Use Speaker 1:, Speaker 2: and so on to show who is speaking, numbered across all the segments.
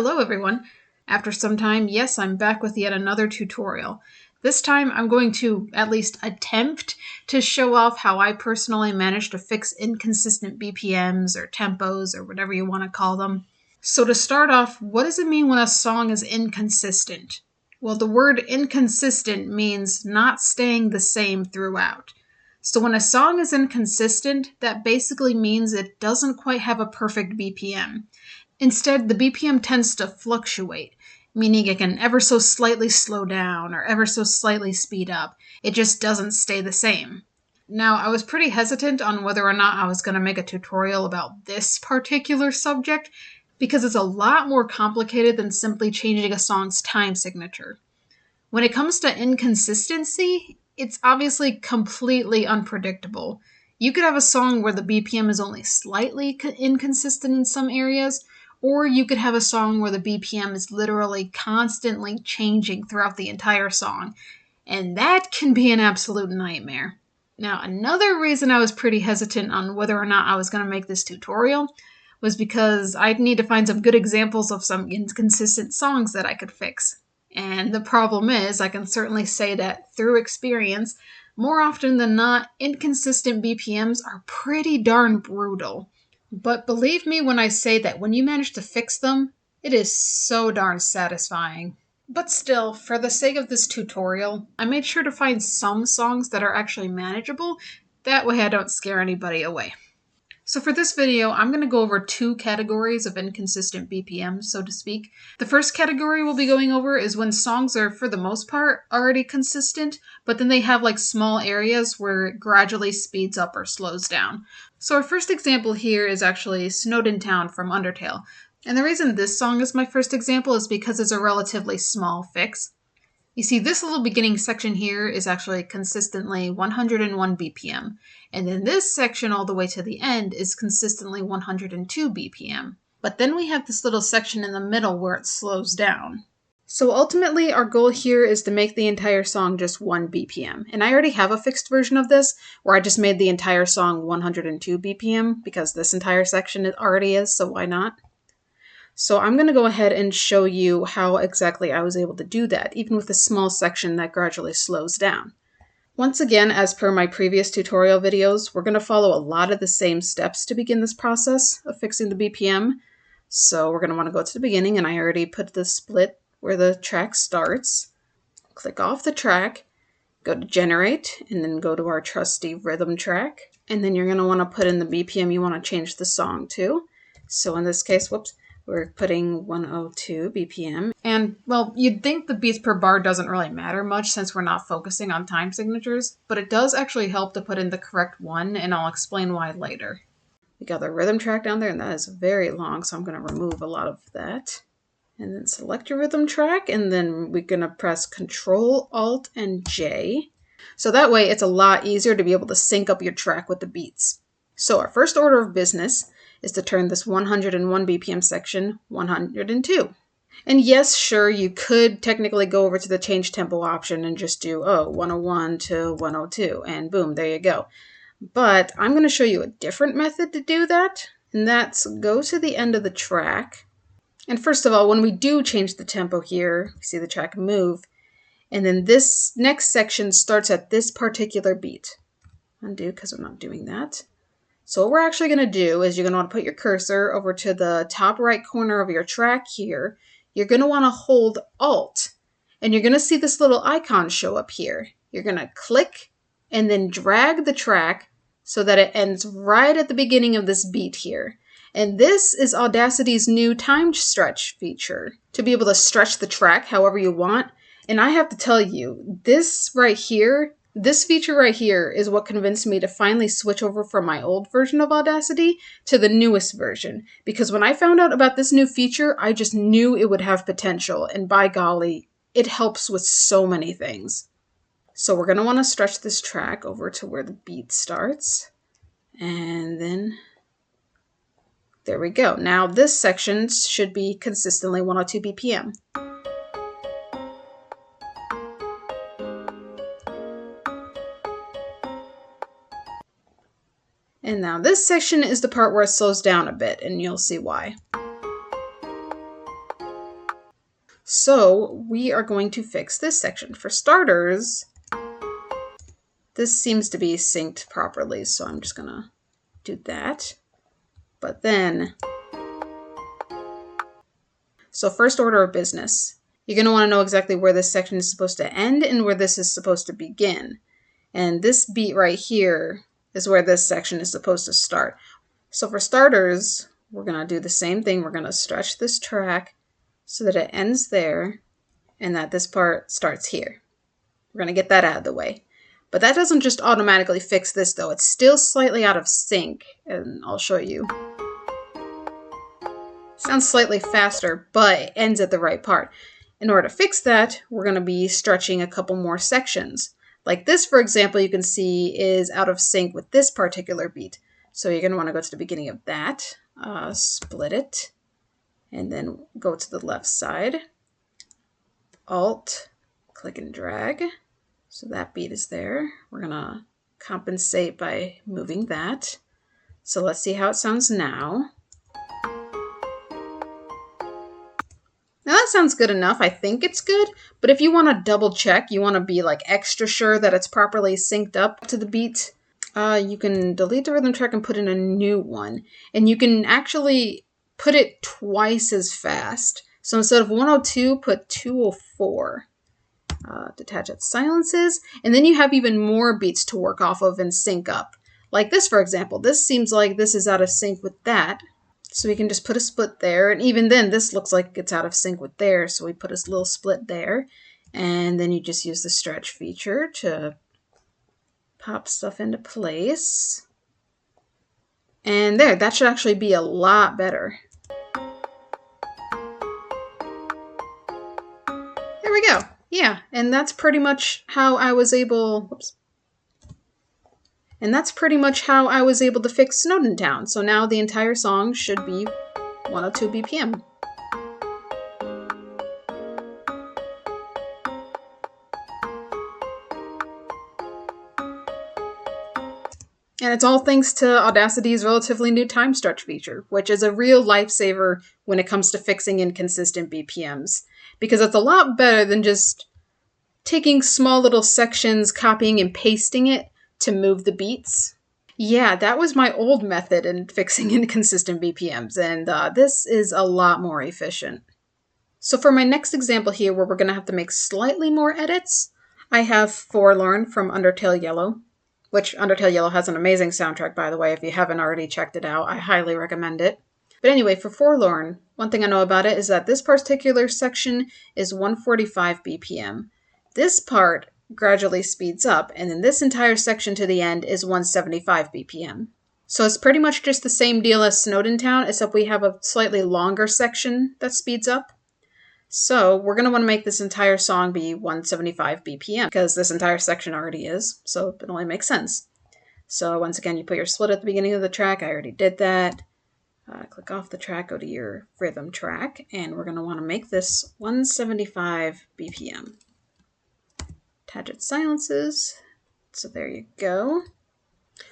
Speaker 1: Hello everyone! After some time, yes, I'm back with yet another tutorial. This time I'm going to at least attempt to show off how I personally managed to fix inconsistent BPMs or tempos or whatever you want to call them. So to start off, what does it mean when a song is inconsistent? Well, the word inconsistent means not staying the same throughout. So when a song is inconsistent, that basically means it doesn't quite have a perfect BPM. Instead, the BPM tends to fluctuate, meaning it can ever so slightly slow down or ever so slightly speed up. It just doesn't stay the same. Now, I was pretty hesitant on whether or not I was going to make a tutorial about this particular subject because it's a lot more complicated than simply changing a song's time signature. When it comes to inconsistency, it's obviously completely unpredictable. You could have a song where the BPM is only slightly inconsistent in some areas, or you could have a song where the BPM is literally constantly changing throughout the entire song, and that can be an absolute nightmare. Now, another reason I was pretty hesitant on whether or not I was going to make this tutorial was because I'd need to find some good examples of some inconsistent songs that I could fix. And the problem is, I can certainly say that through experience, more often than not, inconsistent BPMs are pretty darn brutal. But believe me when I say that when you manage to fix them, it is so darn satisfying. But still, for the sake of this tutorial, I made sure to find some songs that are actually manageable. That way I don't scare anybody away. So for this video, I'm going to go over two categories of inconsistent BPMs, so to speak. The first category we'll be going over is when songs are, for the most part, already consistent, but then they have like small areas where it gradually speeds up or slows down. So our first example here is actually Snowed in Town from Undertale. And the reason this song is my first example is because it's a relatively small fix. You see, this little beginning section here is actually consistently 101 BPM, and then this section all the way to the end is consistently 102 BPM. But then we have this little section in the middle where it slows down. So ultimately, our goal here is to make the entire song just 1 BPM. And I already have a fixed version of this, where I just made the entire song 102 BPM, because this entire section it already is, so why not? So I'm going to go ahead and show you how exactly I was able to do that, even with a small section that gradually slows down. Once again, as per my previous tutorial videos, we're going to follow a lot of the same steps to begin this process of fixing the BPM. So we're going to want to go to the beginning, and I already put the split where the track starts. Click off the track, go to Generate, and then go to our trusty rhythm track. And then you're going to want to put in the BPM you want to change the song to. So in this case, we're putting 102 BPM. And, well, you'd think the beats per bar doesn't really matter much since we're not focusing on time signatures, but it does actually help to put in the correct one, and I'll explain why later. We got the rhythm track down there, and that is very long, so I'm going to remove a lot of that. And then select your rhythm track, and then we're going to press Control, Alt, and J. So that way it's a lot easier to be able to sync up your track with the beats. So our first order of business is to turn this 101 BPM section 102. And yes, sure, you could technically go over to the change tempo option and just do 101 to 102, and boom, there you go. But I'm going to show you a different method to do that, and that's go to the end of the track. And first of all, when we do change the tempo here, you see the track move, and then this next section starts at this particular beat. Undo because I'm not doing that. So what we're actually going to do is you're going to want to put your cursor over to the top right corner of your track here. You're going to want to hold Alt, and you're going to see this little icon show up here. You're going to click and then drag the track so that it ends right at the beginning of this beat here. And this is Audacity's new time stretch feature, to be able to stretch the track however you want. And I have to tell you, this feature right here is what convinced me to finally switch over from my old version of Audacity to the newest version. Because when I found out about this new feature, I just knew it would have potential. And by golly, it helps with so many things. So we're going to want to stretch this track over to where the beat starts. And then there we go. Now this section should be consistently 102 BPM. And now this section is the part where it slows down a bit, and you'll see why. So we are going to fix this section. For starters, this seems to be synced properly, so I'm just gonna do that. But then, so first order of business, you're gonna wanna know exactly where this section is supposed to end and where this is supposed to begin. And this beat right here is where this section is supposed to start. So for starters, we're gonna do the same thing. We're gonna stretch this track so that it ends there and that this part starts here. We're gonna get that out of the way. But that doesn't just automatically fix this though. It's still slightly out of sync, and I'll show you. Sounds slightly faster, but it ends at the right part. In order to fix that, we're gonna be stretching a couple more sections. Like this, for example, you can see is out of sync with this particular beat. So you're gonna wanna go to the beginning of that, split it, and then go to the left side, Alt, click and drag. So that beat is there. We're gonna compensate by moving that. So let's see how it sounds now. Now that sounds good enough. I think it's good, but if you want to double check, you want to be like extra sure that it's properly synced up to the beat, you can delete the rhythm track and put in a new one. And you can actually put it twice as fast. So instead of 102, put 204. Detach its silences, and then you have even more beats to work off of and sync up. Like this, for example. This seems like this is out of sync with that. So we can just put a split there, and even then this looks like it's out of sync with there, so we put a little split there. And then you just use the stretch feature to pop stuff into place. And there, that should actually be a lot better. There we go. Yeah, and that's pretty much how I was able, to fix Snowden Town. So now the entire song should be 102 BPM. And it's all thanks to Audacity's relatively new time stretch feature, which is a real lifesaver when it comes to fixing inconsistent BPMs. Because it's a lot better than just taking small little sections, copying and pasting it to move the beats. Yeah, that was my old method in fixing inconsistent BPMs, and this is a lot more efficient. So for my next example here, where we're going to have to make slightly more edits, I have Forlorn from Undertale Yellow, which Undertale Yellow has an amazing soundtrack, by the way. If you haven't already checked it out, I highly recommend it. But anyway, for Forlorn, one thing I know about it is that this particular section is 145 BPM. This part gradually speeds up, and then this entire section to the end is 175 BPM. So it's pretty much just the same deal as Snowden Town, except we have a slightly longer section that speeds up. So we're going to want to make this entire song be 175 BPM, because this entire section already is, so it only makes sense. So once again, you put your split at the beginning of the track. I already did that. Click off the track, go to your rhythm track, and we're going to want to make this 175 BPM. Attach its silences. So there you go.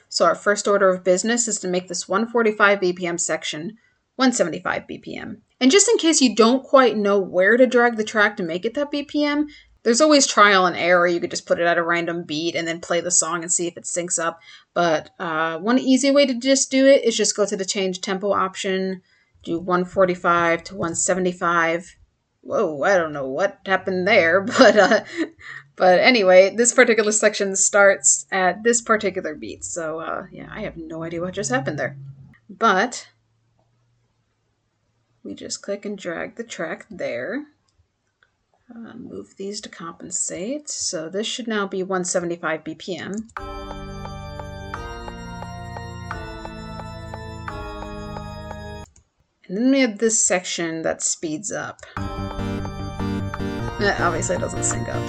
Speaker 1: So our first order of business is to make this 145 BPM section 175 BPM. And just in case you don't quite know where to drag the track to make it that BPM, there's always trial and error. You could just put it at a random beat and then play the song and see if it syncs up. But one easy way to just do it is just go to the change tempo option, do 145 to 175. Whoa, I don't know what happened there, but anyway, this particular section starts at this particular beat. So yeah, I have no idea what just happened there. But we just click and drag the track there. Move these to compensate. So this should now be 175 BPM. And then we have this section that speeds up. Obviously it doesn't sync up.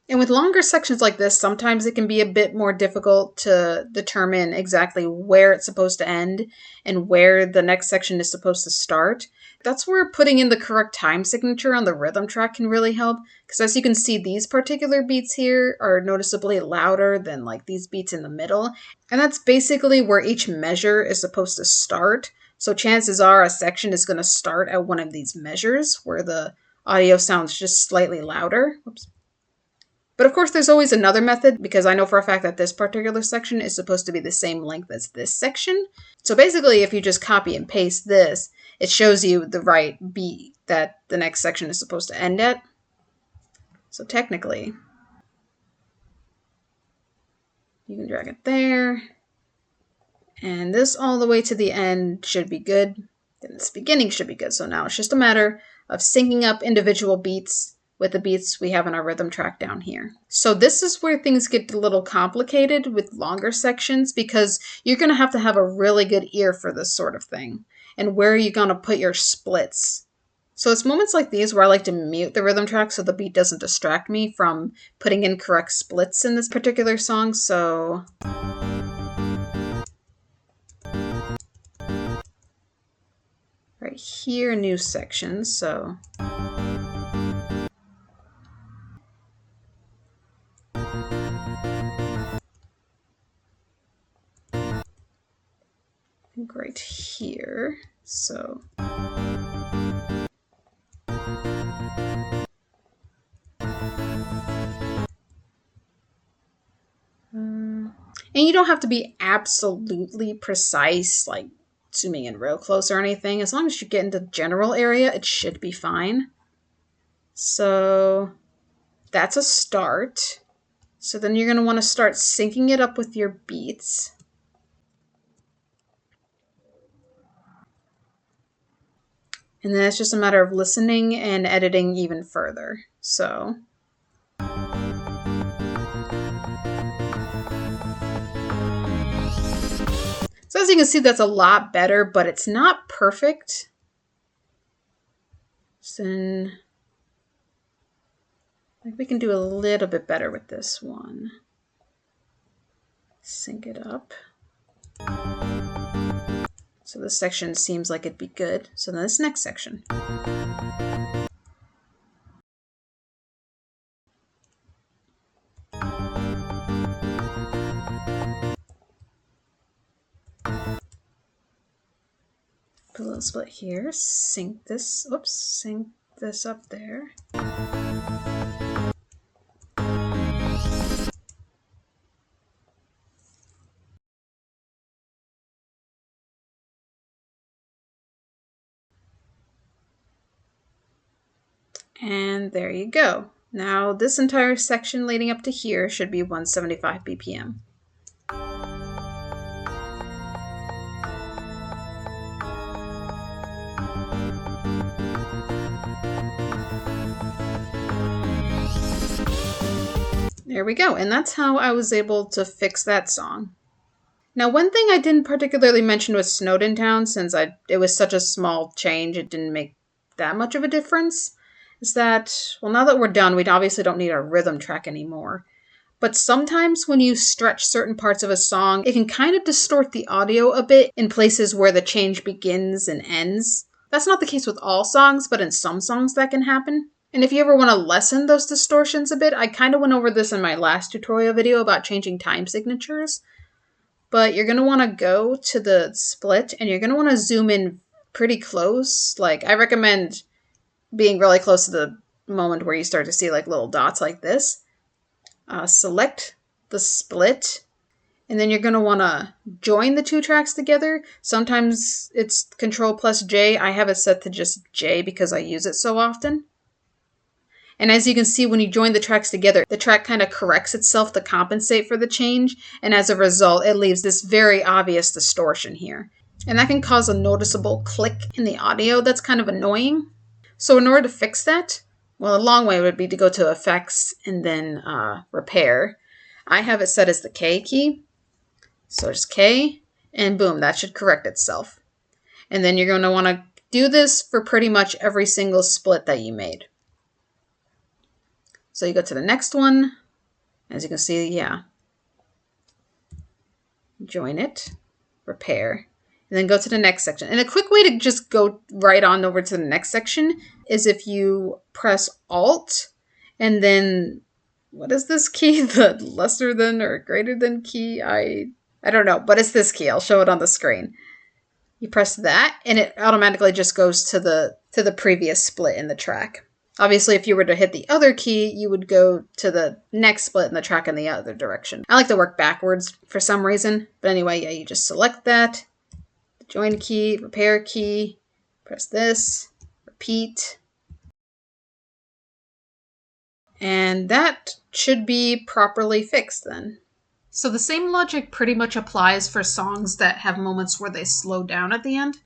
Speaker 1: And with longer sections like this, sometimes it can be a bit more difficult to determine exactly where it's supposed to end and where the next section is supposed to start. That's where putting in the correct time signature on the rhythm track can really help, because as you can see, these particular beats here are noticeably louder than like these beats in the middle. And that's basically where each measure is supposed to start. So chances are a section is going to start at one of these measures where the audio sounds just slightly louder. Oops. But of course, there's always another method, because I know for a fact that this particular section is supposed to be the same length as this section. So basically, if you just copy and paste this, it shows you the right beat that the next section is supposed to end at. So technically, you can drag it there. And this all the way to the end should be good. Then this beginning should be good. So now it's just a matter of syncing up individual beats with the beats we have in our rhythm track down here. So this is where things get a little complicated with longer sections, because you're going to have a really good ear for this sort of thing. And where are you going to put your splits? So it's moments like these where I like to mute the rhythm track so the beat doesn't distract me from putting in correct splits in this particular song. So right here, new section. So right here. So and you don't have to be absolutely precise, like zooming in real close or anything. As long as you get into the general area, it should be fine. So that's a start. So then you're going to want to start syncing it up with your beats. And then it's just a matter of listening and editing even further. So as you can see, that's a lot better, but it's not perfect. So then I think we can do a little bit better with this one. Sync it up. So this section seems like it'd be good. So then this next section. Put a little split here, sync this, oops, sync this up there. And there you go. Now this entire section leading up to here should be 175 BPM. There we go, and that's how I was able to fix that song. Now, one thing I didn't particularly mention was Snowden Town, since it was such a small change, it didn't make that much of a difference, is that, well, now that we're done, we obviously don't need our rhythm track anymore. But sometimes when you stretch certain parts of a song, it can kind of distort the audio a bit in places where the change begins and ends. That's not the case with all songs, but in some songs that can happen. And if you ever want to lessen those distortions a bit, I kind of went over this in my last tutorial video about changing time signatures. But you're going to want to go to the split and you're going to want to zoom in pretty close. Like, I recommend being really close to the moment where you start to see like little dots like this. Select the split, and then you're going to want to join the two tracks together. Sometimes it's Control+J. I have it set to just J because I use it so often. And as you can see, when you join the tracks together, the track kind of corrects itself to compensate for the change. And as a result, it leaves this very obvious distortion here. And that can cause a noticeable click in the audio that's kind of annoying. So in order to fix that, well, a long way would be to go to Effects and then Repair. I have it set as the K key. So just K, and boom, that should correct itself. And then you're going to want to do this for pretty much every single split that you made. So you go to the next one. As you can see, yeah. Join it, repair, and then go to the next section. And a quick way to just go right on over to the next section is if you press Alt and then, what is this key? The lesser than or greater than key? I don't know, but it's this key. I'll show it on the screen. You press that, and it automatically just goes to the previous split in the track. Obviously, if you were to hit the other key, you would go to the next split in the track in the other direction. I like to work backwards for some reason. But anyway, yeah, you just select that, the join key, repair key, press this, repeat. And that should be properly fixed then. So the same logic pretty much applies for songs that have moments where they slow down at the end.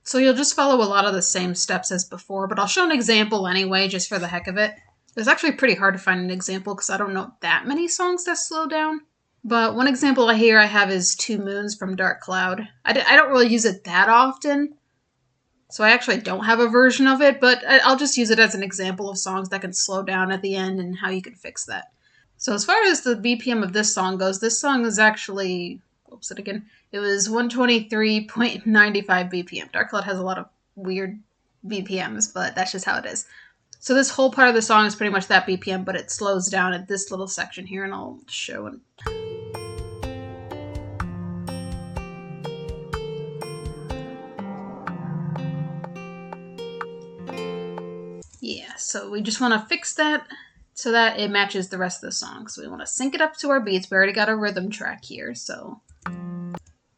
Speaker 1: So you'll just follow a lot of the same steps as before, but I'll show an example anyway, just for the heck of it. It was actually pretty hard to find an example because I don't know that many songs that slow down. But one example I have is Two Moons from Dark Cloud. I don't really use it that often, so I actually don't have a version of it, but I'll just use it as an example of songs that can slow down at the end and how you can fix that. So as far as the BPM of this song goes, this song is actually, it was 123.95 BPM. Dark Cloud has a lot of weird BPMs, but that's just how it is. So this whole part of the song is pretty much that BPM, but it slows down at this little section here, and I'll show it. Yeah, so we just want to fix that so that it matches the rest of the song. So we want to sync it up to our beats. We already got a rhythm track here, so in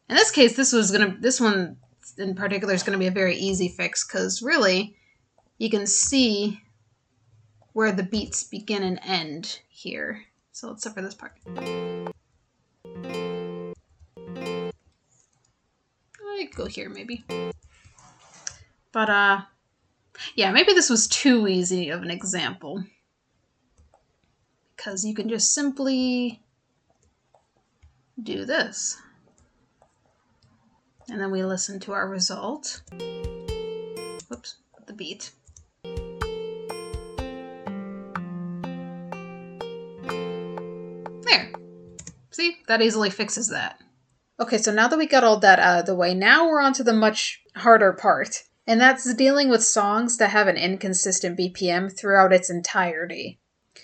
Speaker 1: this case, this one in particular is going to be a very easy fix because really you can see where the beats begin and end here. So let's suffer this part. I go here maybe. But yeah, maybe this was too easy of an example because you can just simply do this. And then we listen to our result. Whoops, the beat. There. See, that easily fixes that. Okay, so now that we got all that out of the way, now we're on to the much harder part. And that's dealing with songs that have an inconsistent BPM throughout its entirety.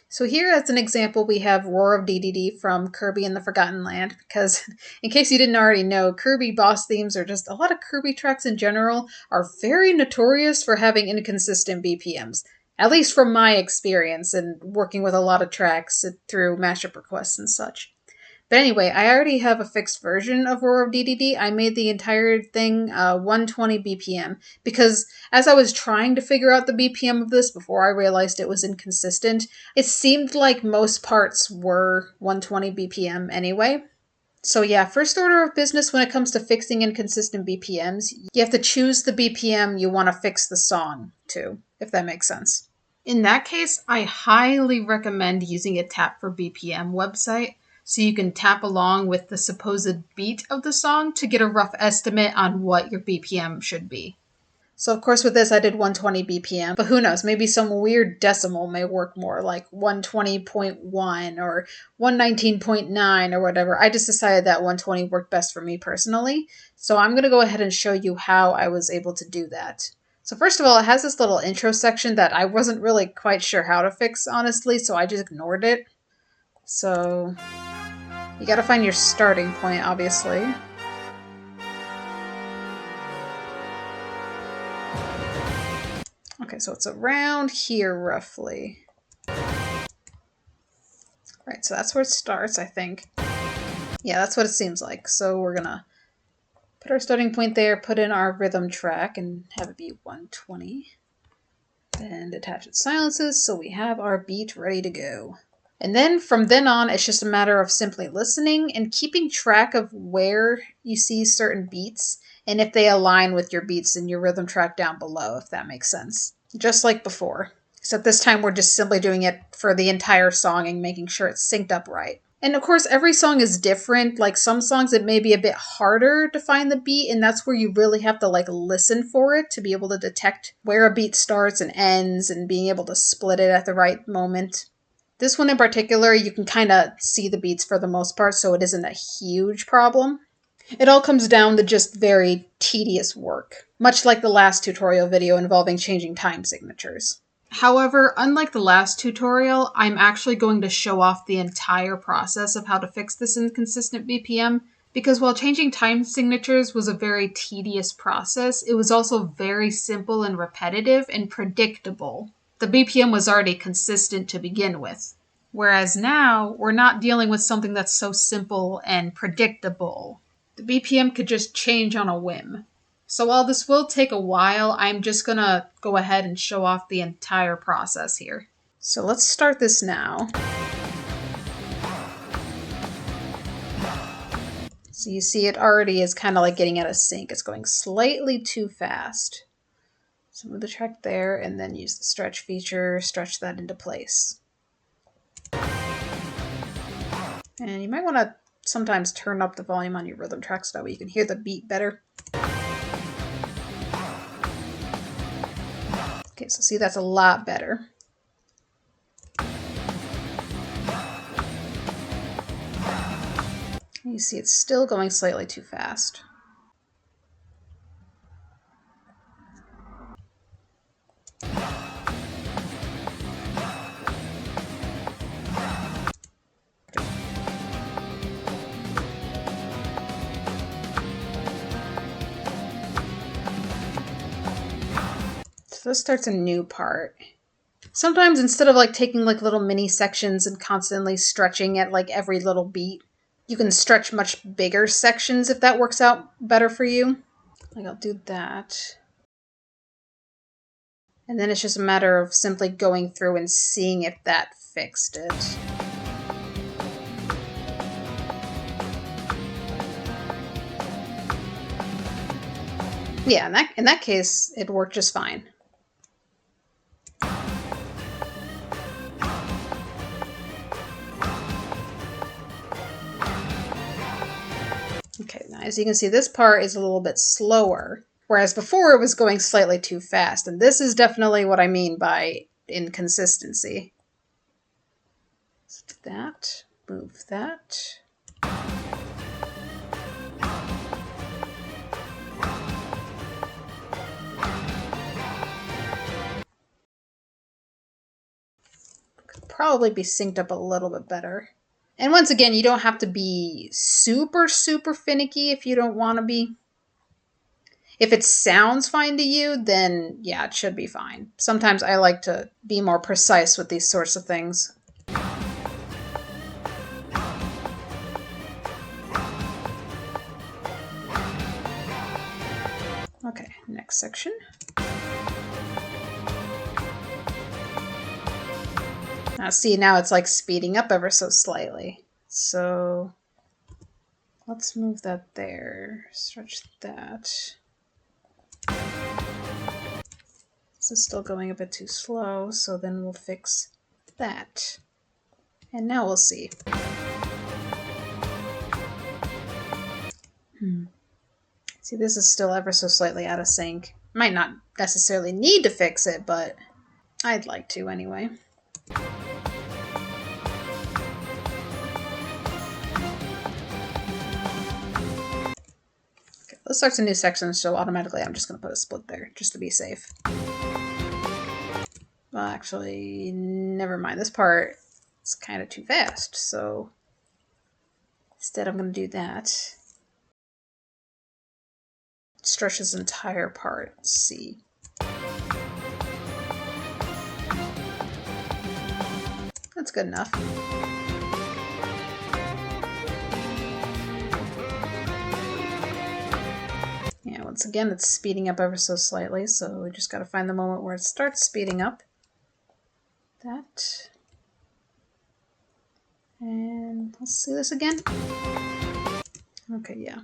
Speaker 1: So here as an example, we have Roar of DDD from Kirby and the Forgotten Land, because in case you didn't already know, Kirby boss themes, or just a lot of Kirby tracks in general, are very notorious for having inconsistent BPMs. At least from my experience and working with a lot of tracks through mashup requests and such. But anyway, I already have a fixed version of Roar of DDD. I made the entire thing 120 BPM because as I was trying to figure out the BPM of this before I realized it was inconsistent, it seemed like most parts were 120 BPM anyway. So yeah, first order of business when it comes to fixing inconsistent BPMs, you have to choose the BPM you want to fix the song to, if that makes sense. In that case, I highly recommend using a Tap for BPM website, so you can tap along with the supposed beat of the song to get a rough estimate on what your BPM should be. So of course with this I did 120 BPM, but who knows, maybe some weird decimal may work more, like 120.1 or 119.9 or whatever. I just decided that 120 worked best for me personally, so I'm going to go ahead and show you how I was able to do that. So first of all, it has this little intro section that I wasn't really quite sure how to fix, honestly, so I just ignored it. So you gotta find your starting point, obviously. Okay, so it's around here, roughly. Right, so that's where it starts, I think. Yeah, that's what it seems like. So we're gonna put our starting point there, put in our rhythm track, and have it be 120. Then detach its silences, so we have our beat ready to go. And then from then on, it's just a matter of simply listening and keeping track of where you see certain beats and if they align with your beats in your rhythm track down below, if that makes sense. Just like before. Except this time we're just simply doing it for the entire song and making sure it's synced up right. And of course, every song is different. Like some songs, it may be a bit harder to find the beat, and that's where you really have to listen for it to be able to detect where a beat starts and ends and being able to split it at the right moment. This one in particular, you can kind of see the beats for the most part, so it isn't a huge problem. It all comes down to just very tedious work, much like the last tutorial video involving changing time signatures. However, unlike the last tutorial, I'm actually going to show off the entire process of how to fix this inconsistent BPM, Because while changing time signatures was a very tedious process, it was also very simple and repetitive and predictable. The BPM was already consistent to begin with. Whereas now, we're not dealing with something that's so simple and predictable. The BPM could just change on a whim. So while this will take a while, I'm just gonna go ahead and show off the entire process here. So let's start this now. So you see it already is kind of like getting out of sync. It's going slightly too fast. So move the track there and then use the stretch feature, stretch that into place. And you might want to sometimes turn up the volume on your rhythm track so that way you can hear the beat better. Okay, so see, that's a lot better. You see it's still going slightly too fast. So this starts a new part. Sometimes instead of like taking like little mini sections and constantly stretching at like every little beat, you can stretch much bigger sections if that works out better for you. Like I'll do that. And then it's just a matter of simply going through and seeing if that fixed it. Yeah, in that case, it worked just fine. Okay, now as you can see, this part is a little bit slower, whereas before it was going slightly too fast, and this is definitely what I mean by inconsistency. Let's do that, move that. Could probably be synced up a little bit better. And once again, you don't have to be super, super finicky if you don't want to be. If it sounds fine to you, then yeah, it should be fine. Sometimes I like to be more precise with these sorts of things. Okay, next section. Now see, now it's like speeding up ever so slightly. So let's move that there, stretch that. This is still going a bit too slow, so then we'll fix that. And now we'll see. See, this is still ever so slightly out of sync. Might not necessarily need to fix it, but I'd like to anyway. Okay, let's start a new section, so automatically I'm just going to put a split there, just to be safe. Well, actually, never mind. This part is kind of too fast, so instead I'm going to do that. Stretch this entire part, C. That's good enough. Yeah, once again, it's speeding up ever so slightly, so we just got to find the moment where it starts speeding up. That. And let's see this again. Okay, yeah.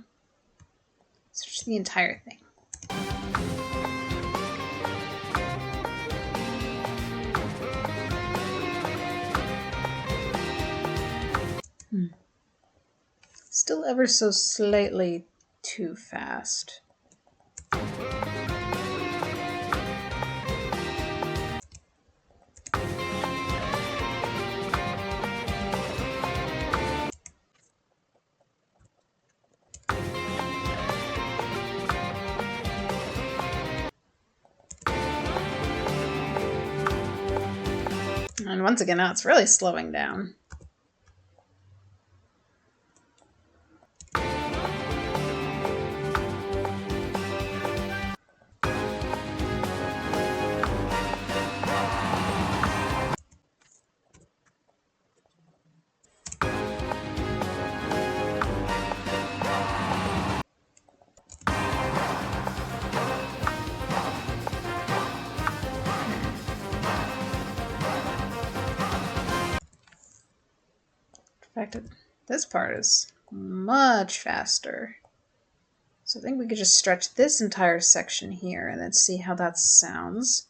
Speaker 1: Search the entire thing. Still ever so slightly too fast. And once again, now it's really slowing down. fact, this part is much faster. So I think we could just stretch this entire section here and then see how that sounds.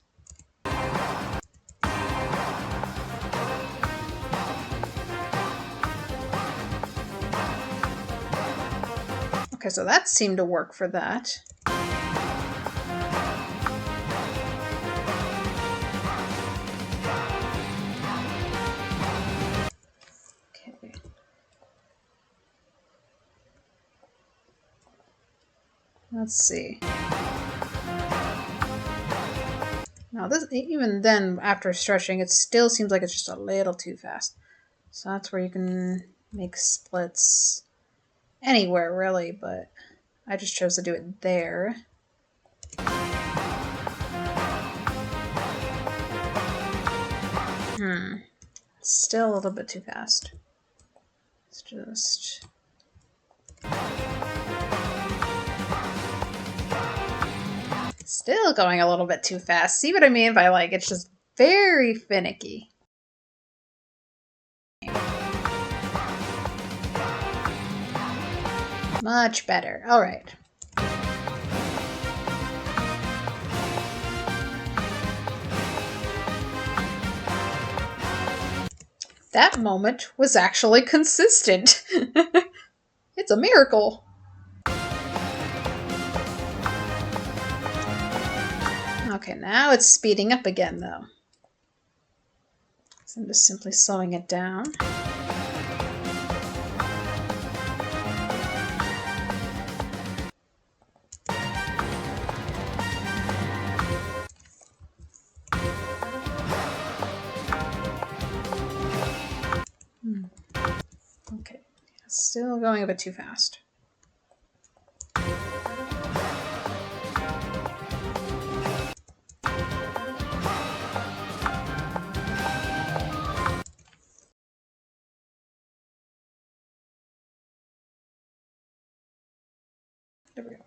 Speaker 1: Okay, so that seemed to work for that. Okay. Let's see. Now this, even then, after stretching, it still seems like it's just a little too fast. So that's where you can make splits anywhere, really, but I just chose to do it there. Still a little bit too fast. It's just... Still going a little bit too fast. See what I mean by, like, it's just very finicky. Much better. All right. That moment was actually consistent. It's a miracle. Okay, now it's speeding up again, though. So I'm just simply slowing it down. Okay, still going a bit too fast. There we go.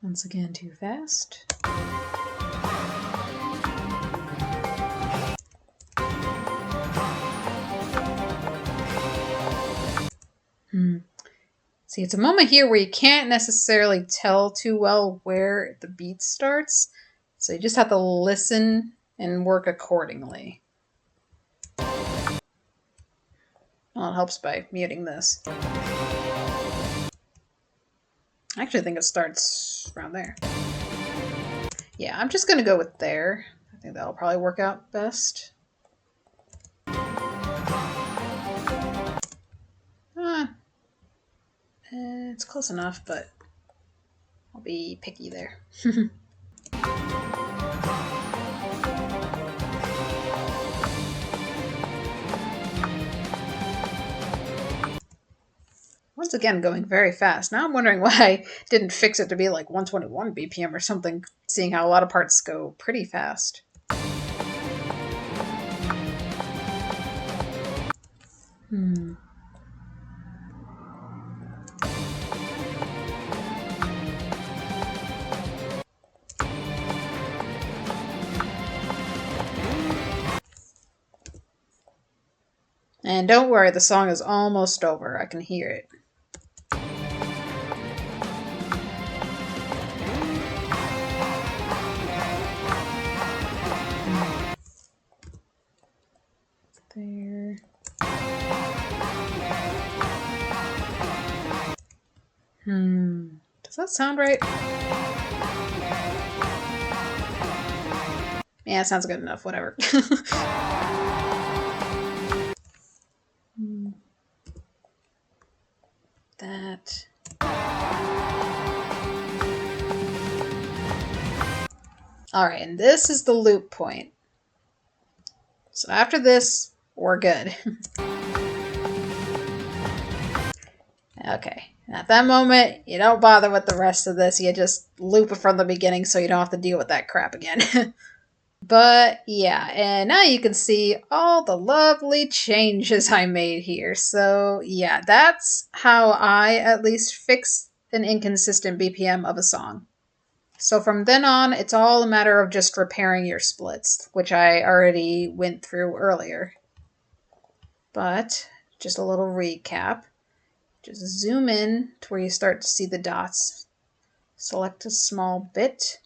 Speaker 1: Once again, too fast. See, it's a moment here where you can't necessarily tell too well where the beat starts, so you just have to listen and work accordingly. Well, it helps by muting this. I actually think it starts around there. Yeah, I'm just going to go with there. I think that'll probably work out best. It's close enough, but I'll be picky there. Once again, going very fast. Now I'm wondering why I didn't fix it to be like 121 BPM or something, seeing how a lot of parts go pretty fast. And don't worry, the song is almost over. I can hear it. There. Does that sound right? Yeah, it sounds good enough. Whatever. That. Alright, and this is the loop point. So after this, we're good. Okay, and at that moment, you don't bother with the rest of this. You just loop it from the beginning so you don't have to deal with that crap again. But yeah, and now you can see all the lovely changes I made here. So yeah, that's how I at least fix an inconsistent BPM of a song. So from then on, it's all a matter of just repairing your splits, which I already went through earlier. But just a little recap. Just zoom in to where you start to see the dots. Select a small bit,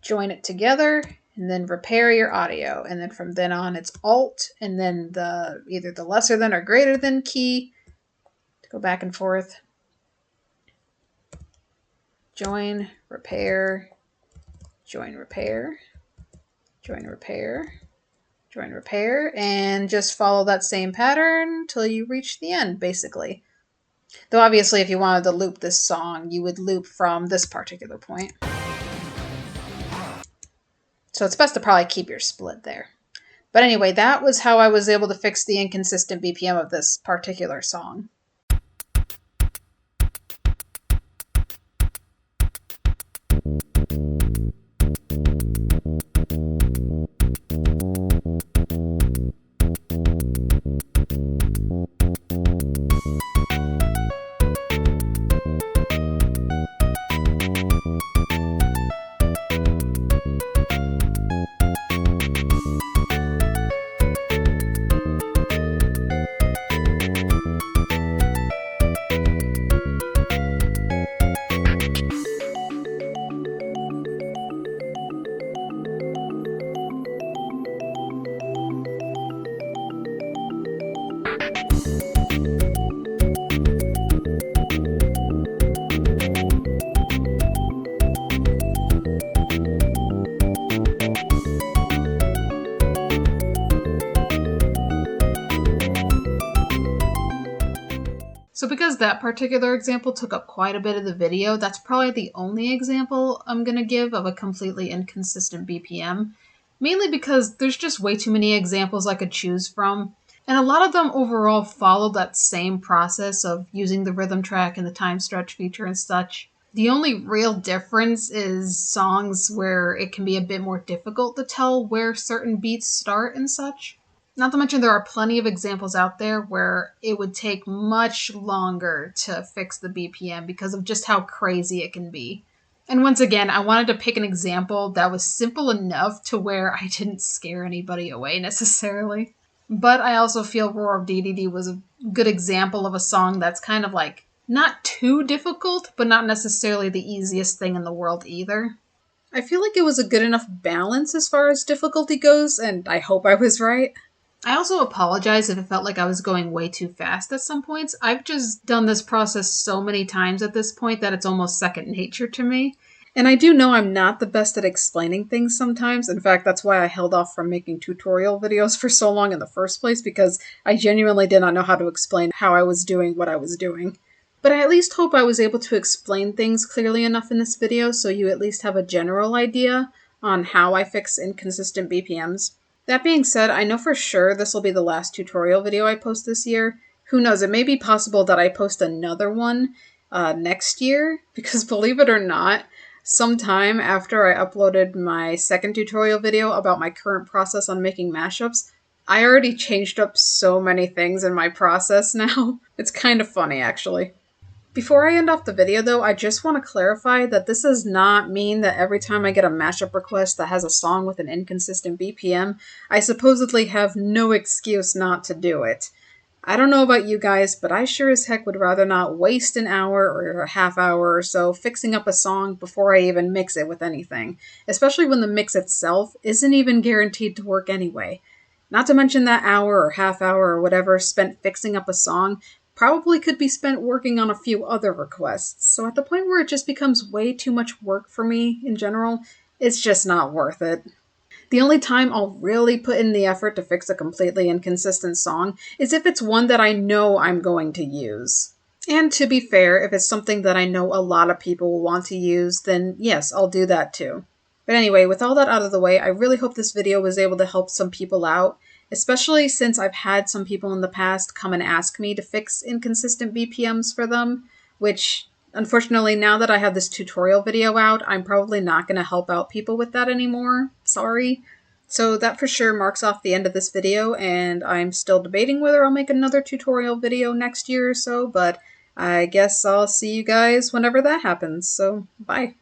Speaker 1: join it together, and then repair your audio. And then from then on, it's Alt, and then either the lesser than or greater than key to go back and forth. Join, repair, join, repair, join, repair, join, repair, and just follow that same pattern till you reach the end, basically. Though obviously if you wanted to loop this song, you would loop from this particular point. So it's best to probably keep your split there. But anyway, that was how I was able to fix the inconsistent BPM of this particular song. So because that particular example took up quite a bit of the video, that's probably the only example I'm going to give of a completely inconsistent BPM. Mainly because there's just way too many examples I could choose from. And a lot of them overall follow that same process of using the rhythm track and the time stretch feature and such. The only real difference is songs where it can be a bit more difficult to tell where certain beats start and such. Not to mention there are plenty of examples out there where it would take much longer to fix the BPM because of just how crazy it can be. And once again, I wanted to pick an example that was simple enough to where I didn't scare anybody away necessarily. But I also feel Roar of DDD was a good example of a song that's kind of like not too difficult, but not necessarily the easiest thing in the world either. I feel like it was a good enough balance as far as difficulty goes, and I hope I was right. I also apologize if it felt like I was going way too fast at some points. I've just done this process so many times at this point that it's almost second nature to me. And I do know I'm not the best at explaining things sometimes. In fact, that's why I held off from making tutorial videos for so long in the first place, because I genuinely did not know how to explain how I was doing what I was doing. But I at least hope I was able to explain things clearly enough in this video so you at least have a general idea on how I fix inconsistent BPMs. That being said, I know for sure this will be the last tutorial video I post this year. Who knows, it may be possible that I post another one next year, because believe it or not, sometime after I uploaded my second tutorial video about my current process on making mashups, I already changed up so many things in my process now. It's kind of funny, actually. Before I end off the video, though, I just want to clarify that this does not mean that every time I get a mashup request that has a song with an inconsistent BPM, I supposedly have no excuse not to do it. I don't know about you guys, but I sure as heck would rather not waste an hour or a half hour or so fixing up a song before I even mix it with anything, especially when the mix itself isn't even guaranteed to work anyway. Not to mention that hour or half hour or whatever spent fixing up a song probably could be spent working on a few other requests. So at the point where it just becomes way too much work for me in general, it's just not worth it. The only time I'll really put in the effort to fix a completely inconsistent song is if it's one that I know I'm going to use. And to be fair, if it's something that I know a lot of people will want to use, then yes, I'll do that too. But anyway, with all that out of the way, I really hope this video was able to help some people out, especially since I've had some people in the past come and ask me to fix inconsistent BPMs for them, which, unfortunately, now that I have this tutorial video out, I'm probably not going to help out people with that anymore. Sorry. So that for sure marks off the end of this video, and I'm still debating whether I'll make another tutorial video next year or so, but I guess I'll see you guys whenever that happens. So, bye.